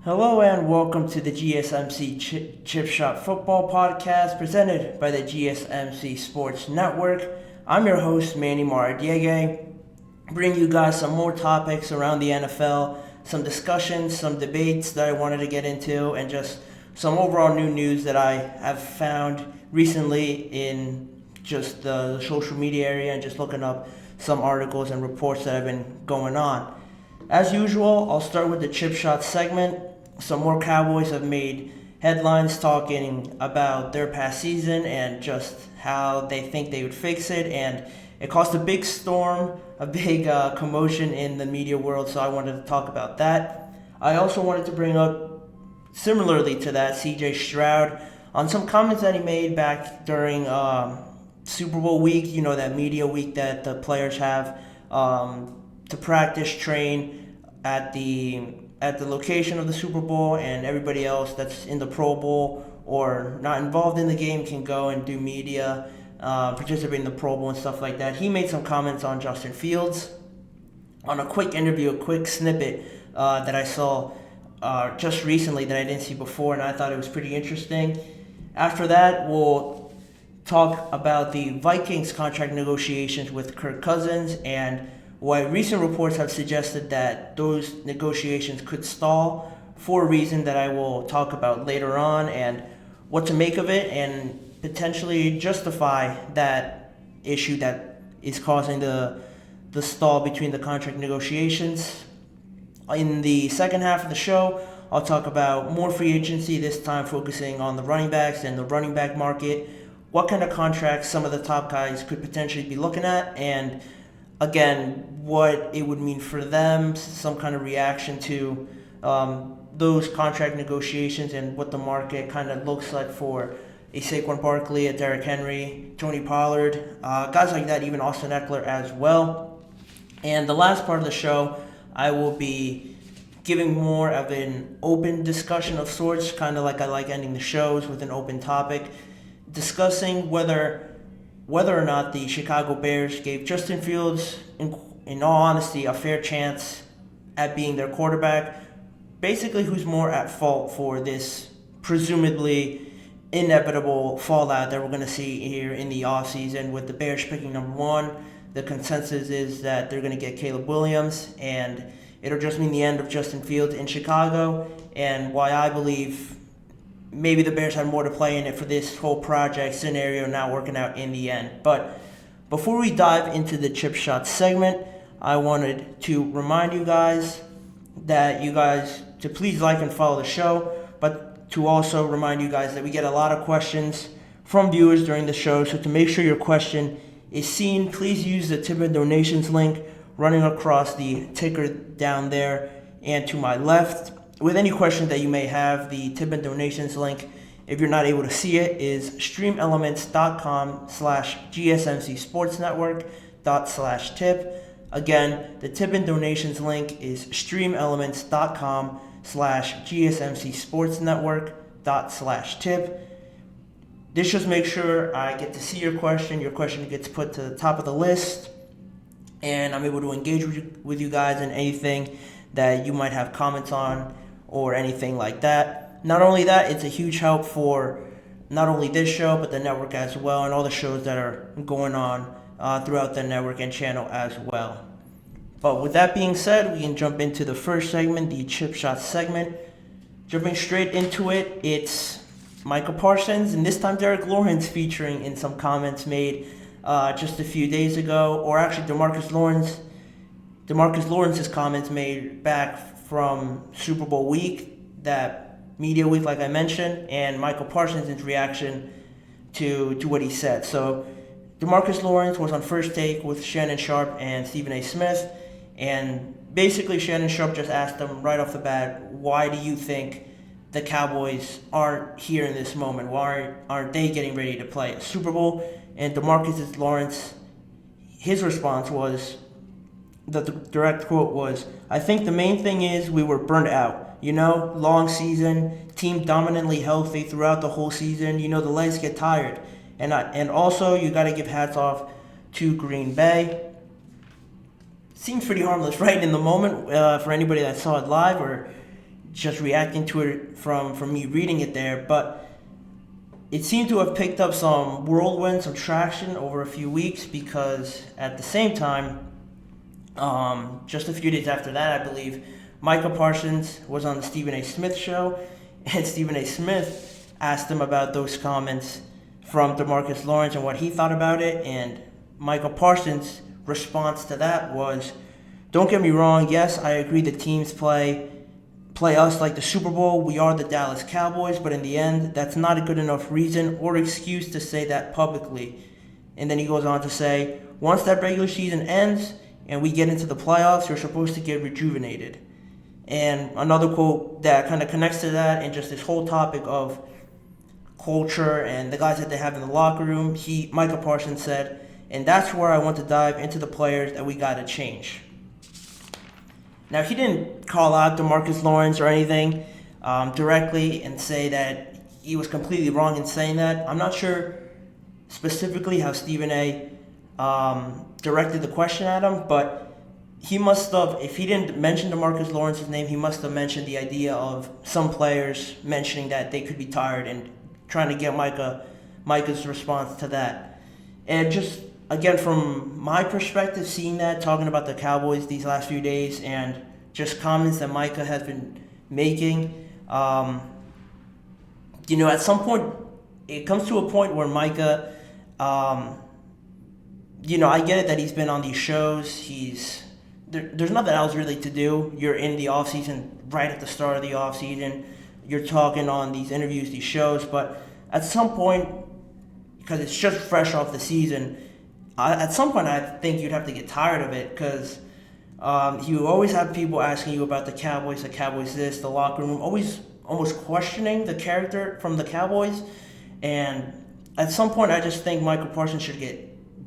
Hello and welcome to the GSMC Chip Shot Football Podcast presented by the GSMC Sports Network. I'm your host, Manny Maradiege. Bring you guys some more topics around the NFL, some discussions, some debates that I wanted to get into, and just some overall new news that I have found recently in just the social media area and just looking up some articles and reports that have been going on. As usual, I'll start with the Chip Shot segment. Some more Cowboys have made headlines talking about their past season and just how they think they would fix it. And it caused a big storm, a big commotion in the media world, so I wanted to talk about that. I also wanted to bring up, similarly to that, CJ Stroud on some comments that he made back during Super Bowl week, that media week that the players have to practice, train at the location of the Super Bowl, and everybody else that's in the Pro Bowl or not involved in the game can go and do media, participate in the Pro Bowl and stuff like that. He made some comments on Justin Fields on a quick interview, a quick snippet that I saw just recently that I didn't see before, and I thought it was pretty interesting. After that, we'll talk about the Vikings contract negotiations with Kirk Cousins and why recent reports have suggested that those negotiations could stall for a reason that I will talk about later on, and what to make of it and potentially justify that issue that is causing the stall between the contract negotiations. In the second half of the show, I'll talk about more free agency, this time focusing on the running backs and the running back market, what kind of contracts some of the top guys could potentially be looking at, and again, what it would mean for them, some kind of reaction to those contract negotiations and what the market kind of looks like for a Saquon Barkley, a Derrick Henry, Tony Pollard, guys like that, even Austin Eckler as well. And the last part of the show, I will be giving more of an open discussion of sorts, kind of like I like ending the shows with an open topic, discussing whether or not the Chicago Bears gave Justin Fields, in all honesty, a fair chance at being their quarterback. Basically, who's more at fault for this presumably inevitable fallout that we're going to see here in the offseason with the Bears picking number one. The consensus is that they're going to get Caleb Williams, and it'll just mean the end of Justin Fields in Chicago, and why I believe maybe the Bears had more to play in it for this whole project scenario not working out in the end. But before we dive into the Chip Shot segment, I wanted to remind you guys to please like and follow the show, but to also remind you guys that we get a lot of questions from viewers during the show. So to make sure your question is seen, please use the tip and donations link running across the ticker down there and to my left. With any questions that you may have, the tip and donations link, if you're not able to see it, is streamelements.com/gsmcsportsnetwork./tip. Again, the tip and donations link is streamelements.com/gsmcsportsnetwork./tip. This just makes sure I get to see your question. Your question gets put to the top of the list, and I'm able to engage with you guys in anything that you might have comments on or anything like that. Not only that, it's a huge help for not only this show, but the network as well, and all the shows that are going on throughout the network and channel as well. But with that being said, we can jump into the first segment, the Chip Shot segment. Jumping straight into it, it's Micah Parsons, and this time Demarcus Lawrence featuring in some comments made just a few days ago, or actually Demarcus Lawrence's comments made back from Super Bowl week, that media week like I mentioned, and Michael Parsons' reaction to what he said. So Demarcus Lawrence was on First Take with Shannon Sharpe and Stephen A. Smith, and basically Shannon Sharpe just asked him right off the bat, why do you think the Cowboys aren't here in this moment? Why aren't they getting ready to play a Super Bowl? And Demarcus Lawrence, his response was, the direct quote was, I think the main thing is we were burnt out. Long season, team dominantly healthy throughout the whole season. The legs get tired. And also, you got to give hats off to Green Bay. Seemed pretty harmless, right, in the moment for anybody that saw it live or just reacting to it from me reading it there, but it seemed to have picked up some whirlwind, some traction over a few weeks, because at the same time, just a few days after that, I believe, Micah Parsons was on the Stephen A. Smith show, and Stephen A. Smith asked him about those comments from Demarcus Lawrence and what he thought about it, and Micah Parsons' response to that was, "Don't get me wrong, yes, I agree the teams play us like the Super Bowl. We are the Dallas Cowboys, but in the end, that's not a good enough reason or excuse to say that publicly." And then he goes on to say, "Once that regular season ends and we get into the playoffs, you're supposed to get rejuvenated." And another quote that kind of connects to that, and just this whole topic of culture and the guys that they have in the locker room, Micah Parsons said, "And that's where I want to dive into the players that we got to change." Now, he didn't call out Demarcus Lawrence or anything directly and say that he was completely wrong in saying that. I'm not sure specifically how Stephen A. Directed the question at him, but he must have, if he didn't mention Demarcus Lawrence's name, he must have mentioned the idea of some players mentioning that they could be tired and trying to get Micah's response to that. And just, again, from my perspective, seeing that, talking about the Cowboys these last few days, and just comments that Micah has been making, at some point, it comes to a point where Micah, I get it that he's been on these shows. There's nothing else really to do. You're in the offseason, right at the start of the offseason. You're talking on these interviews, these shows, but at some point, because it's just fresh off the season, at some point, I think you'd have to get tired of it, because you always have people asking you about the Cowboys this, the locker room, always almost questioning the character from the Cowboys. And at some point, I just think Michael Parsons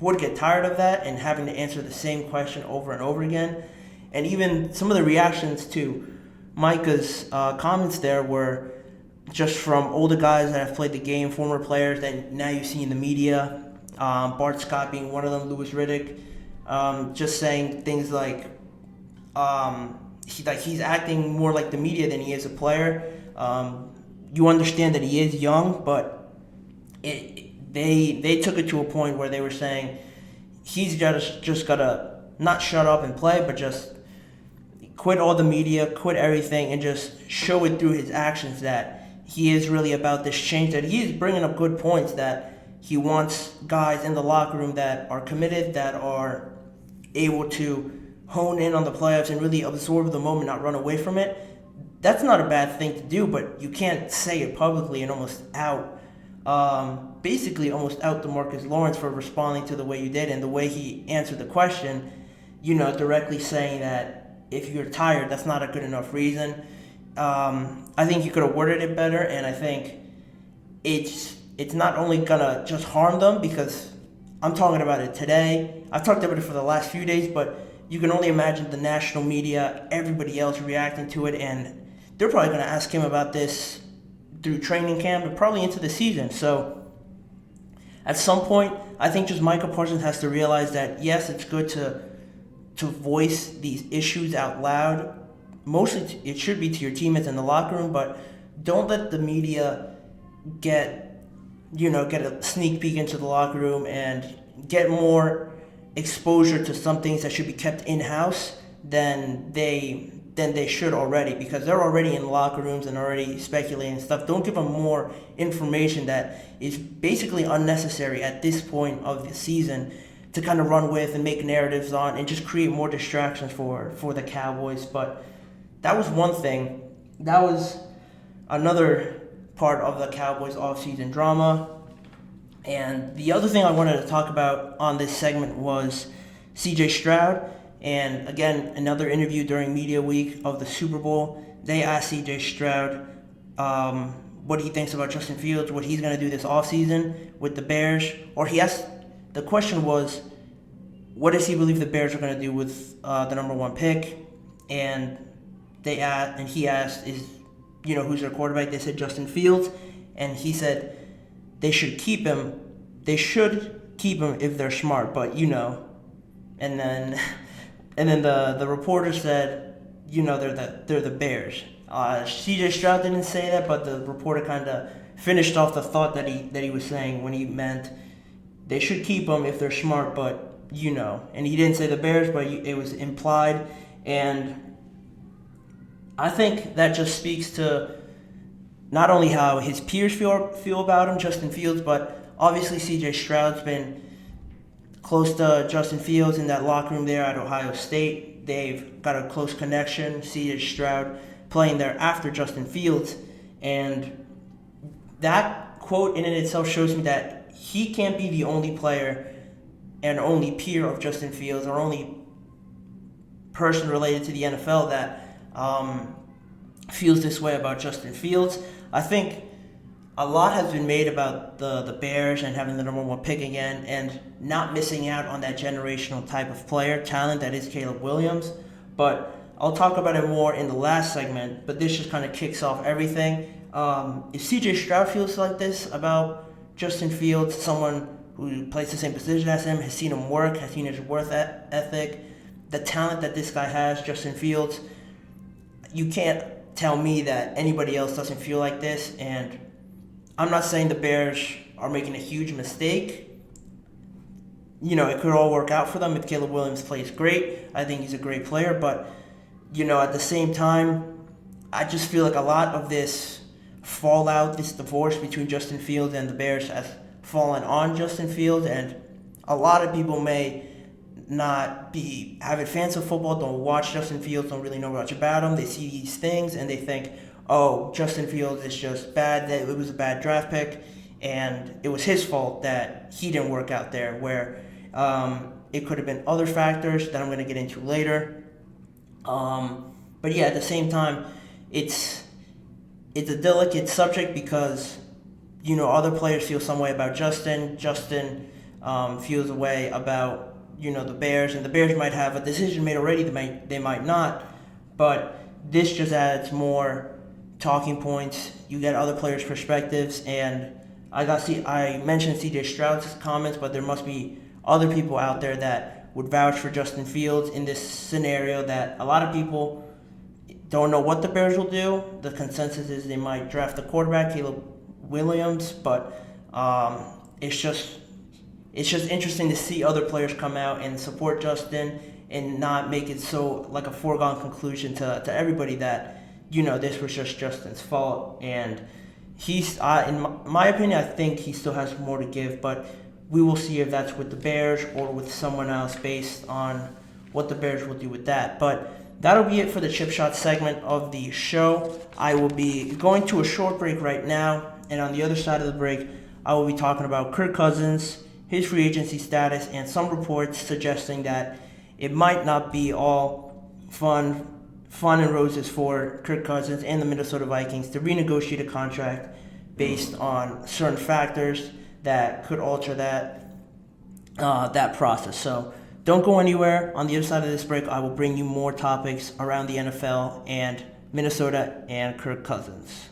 would get tired of that and having to answer the same question over and over again. And even some of the reactions to Micah's comments there were just from older guys that have played the game, former players that now you see in the media. Bart Scott being one of them, Louis Riddick, just saying things like he's acting more like the media than he is a player. You understand that he is young, but they took it to a point where they were saying he's just gotta not shut up and play, but just quit all the media, quit everything, and just show it through his actions that he is really about this change, that he is bringing up good points, that he wants guys in the locker room that are committed, that are able to hone in on the playoffs and really absorb the moment, not run away from it. That's not a bad thing to do, but you can't say it publicly and almost out Demarcus Lawrence for responding to the way you did and the way he answered the question, directly saying that if you're tired, that's not a good enough reason. I think you could have worded it better, and I think it's not only gonna just harm them, because I'm talking about it today. I've talked about it for the last few days, but you can only imagine the national media, everybody else reacting to it, and they're probably gonna ask him about this through training camp and probably into the season. So at some point, I think just Micah Parsons has to realize that, yes, it's good to voice these issues out loud. Mostly it should be to your teammates in the locker room, but don't let the media get a sneak peek into the locker room and get more exposure to some things that should be kept in-house than they should already, because they're already in locker rooms and already speculating stuff. Don't give them more information that is basically unnecessary at this point of the season to kind of run with and make narratives on and just create more distractions for the Cowboys. But that was one thing. That was another part of the Cowboys offseason drama. And the other thing I wanted to talk about on this segment was CJ Stroud. And again, another interview during Media Week of the Super Bowl. They asked CJ Stroud what he thinks about Justin Fields, what he's going to do this offseason with the Bears. Or the question was, what does he believe the Bears are going to do with the number one pick? And he asked, who's their quarterback? They said Justin Fields. And he said they should keep him. They should keep him if they're smart, but And then the reporter said, they're the Bears. CJ Stroud didn't say that, but the reporter kind of finished off the thought that he was saying when he meant they should keep him if they're smart, but and he didn't say the Bears, but it was implied, and I think that just speaks to not only how his peers feel about him, Justin Fields, but obviously CJ Stroud's been close to Justin Fields in that locker room there at Ohio State. They've got a close connection. CJ Stroud playing there after Justin Fields, and that quote in and itself shows me that he can't be the only player and only peer of Justin Fields or only person related to the NFL that feels this way about Justin Fields. I think a lot has been made about the Bears and having the number one pick again and not missing out on that generational type of player talent that is Caleb Williams. But I'll talk about it more in the last segment, but this just kind of kicks off everything. If CJ Stroud feels like this about Justin Fields, someone who plays the same position as him, has seen him work, has seen his work ethic, the talent that this guy has, Justin Fields, you can't tell me that anybody else doesn't feel like this. And I'm not saying the Bears are making a huge mistake. It could all work out for them if Caleb Williams plays great. I think he's a great player, but at the same time, I just feel like a lot of this fallout, this divorce between Justin Fields and the Bears has fallen on Justin Fields, and a lot of people may not be avid fans of football, don't watch Justin Fields, don't really know much about him. They see these things and they think, oh, Justin Fields is just bad, that it was a bad draft pick, and it was his fault that he didn't work out there, where it could have been other factors that I'm going to get into later. But yeah, at the same time, it's a delicate subject because other players feel some way about Justin. Justin feels a way about the Bears, and the Bears might have a decision made already. They might not, but this just adds more talking points. You get other players' perspectives, and I mentioned CJ Stroud's comments, but there must be other people out there that would vouch for Justin Fields in this scenario that a lot of people don't know what the Bears will do. The consensus is they might draft the quarterback, Caleb Williams, but it's just interesting to see other players come out and support Justin and not make it so like a foregone conclusion to everybody that this was just Justin's fault. And he's in my opinion, I think he still has more to give, but we will see if that's with the Bears or with someone else based on what the Bears will do with that. But that'll be it for the Chip Shot segment of the show. I will be going to a short break right now, and on the other side of the break, I will be talking about Kirk Cousins, his free agency status, and some reports suggesting that it might not be all fun and roses for Kirk Cousins and the Minnesota Vikings to renegotiate a contract based on certain factors that could alter that process. So don't go anywhere. On the other side of this break, I will bring you more topics around the NFL and Minnesota and Kirk Cousins.